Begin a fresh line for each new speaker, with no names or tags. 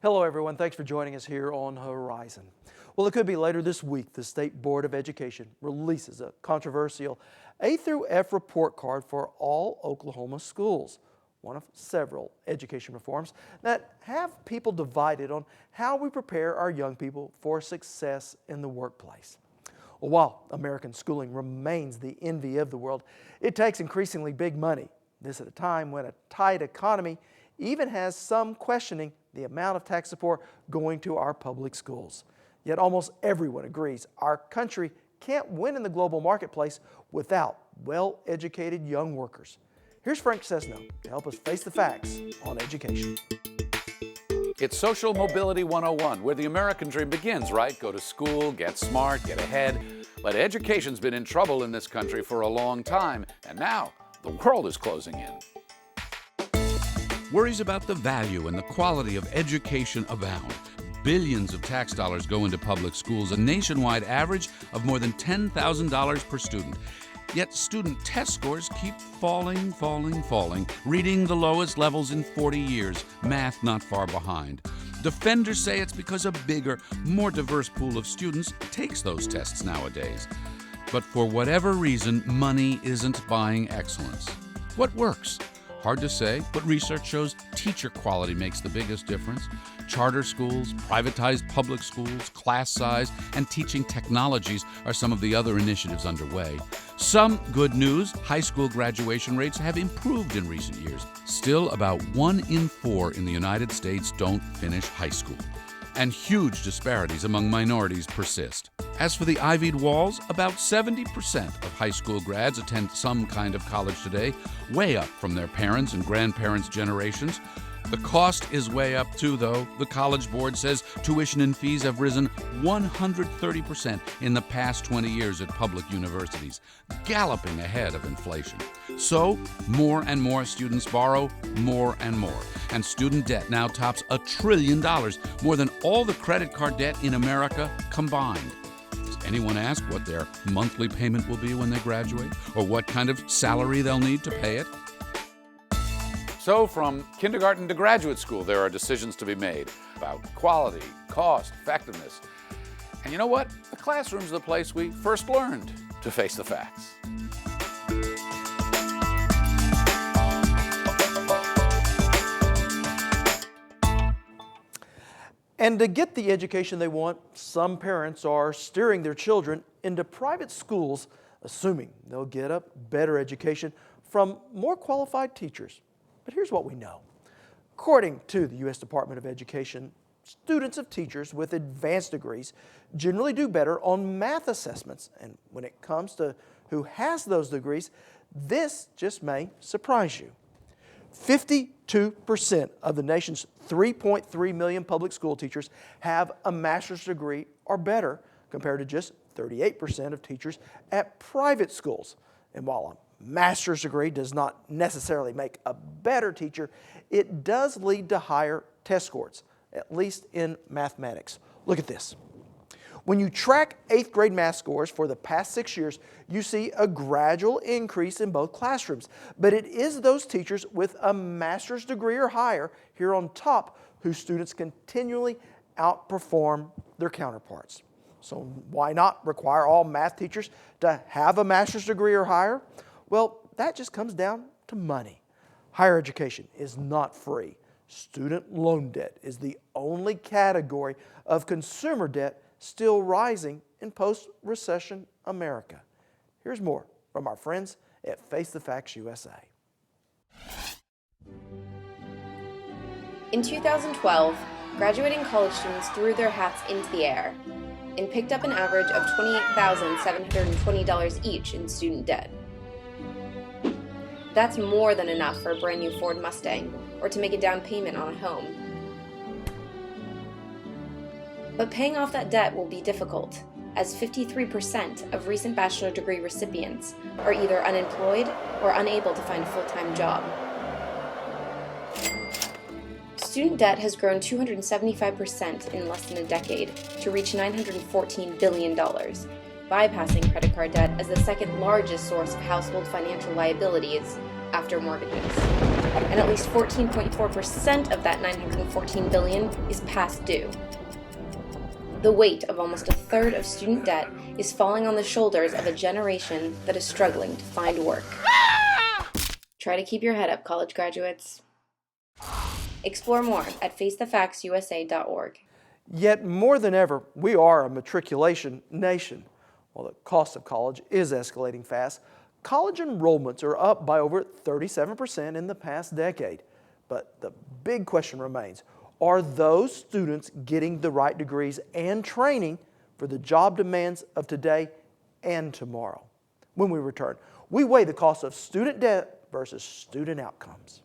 Hello everyone, thanks for joining us here on Horizon. Well, it could be later this week the State Board of Education releases a controversial A through F report card for all Oklahoma schools, one of several education reforms that have people divided on how we prepare our young people for success in the workplace. Well, while American schooling remains the envy of the world, it takes increasingly big money, this at a time when a tight economy even has some questioning the amount of tax support going to our public schools. Yet almost everyone agrees our country can't win in the global marketplace without well-educated young workers. Here's Frank Cesno to help us face the facts on education.
It's Social Mobility 101, where the American dream begins, right? Go to school, get smart, get ahead. But education's been in trouble in this country for a long time, and now the world is closing in.
Worries about the value and the quality of education abound. Billions of tax dollars go into public schools, a nationwide average of more than $10,000 per student. Yet student test scores keep falling, reading the lowest levels in 40 years, math not far behind. Defenders say it's because a bigger, more diverse pool of students takes those tests nowadays. But for whatever reason, money isn't buying excellence. What works? Hard to say, but research shows teacher quality makes the biggest difference. Charter schools, privatized public schools, class size, and teaching technologies are some of the other initiatives underway. Some good news, high school graduation rates have improved in recent years. Still, about 1 in 4 in the United States don't finish high school. And huge disparities among minorities persist. As for the ivied walls, about 70% of high school grads attend some kind of college today, way up from their parents' and grandparents' generations. The cost is way up too, though. The College Board says tuition and fees have risen 130% in the past 20 years at public universities, galloping ahead of inflation. So, more and more students borrow more and more. And student debt now tops $1 trillion, more than all the credit card debt in America combined. Does anyone ask what their monthly payment will be when they graduate, or what kind of salary they'll need to pay it?
So from kindergarten to graduate school, there are decisions to be made about quality, cost, effectiveness. And you know what? The classroom's the place we first learned to face the facts.
And to get the education they want, some parents are steering their children into private schools, assuming they'll get a better education from more qualified teachers. But here's what we know. According to the U.S. Department of Education, students of teachers with advanced degrees generally do better on math assessments. And when it comes to who has those degrees, this just may surprise you. 52% of the nation's 3.3 million public school teachers have a master's degree or better, compared to just 38% of teachers at private schools. And while a master's degree does not necessarily make a better teacher, it does lead to higher test scores, at least in mathematics. Look at this. When you track 8th grade math scores for the past 6 years, you see a gradual increase in both classrooms. But it is those teachers with a master's degree or higher here on top whose students continually outperform their counterparts. So why not require all math teachers to have a master's degree or higher? Well, that just comes down to money. Higher education is not free. Student loan debt is the only category of consumer debt still rising in post-recession America. Here's more from our friends at Face the Facts USA.
In 2012, graduating college students threw their hats into the air and picked up an average of $28,720 each in student debt. That's more than enough for a brand new Ford Mustang or to make a down payment on a home. But paying off that debt will be difficult, as 53% of recent bachelor degree recipients are either unemployed or unable to find a full-time job. Student debt has grown 275% in less than a decade to reach $914 billion, bypassing credit card debt as the second largest source of household financial liabilities after mortgages. and at least 14.4% of that $914 billion is past due. The weight of almost a third of student debt is falling on the shoulders of a generation that is struggling to find work. Try to keep your head up, college graduates. Explore more at facethefactsusa.org.
Yet more than ever, we are a matriculation nation. While the cost of college is escalating fast, college enrollments are up by over 37% in the past decade. But the big question remains, are those students getting the right degrees and training for the job demands of today and tomorrow? When we return, we weigh the cost of student debt versus student outcomes.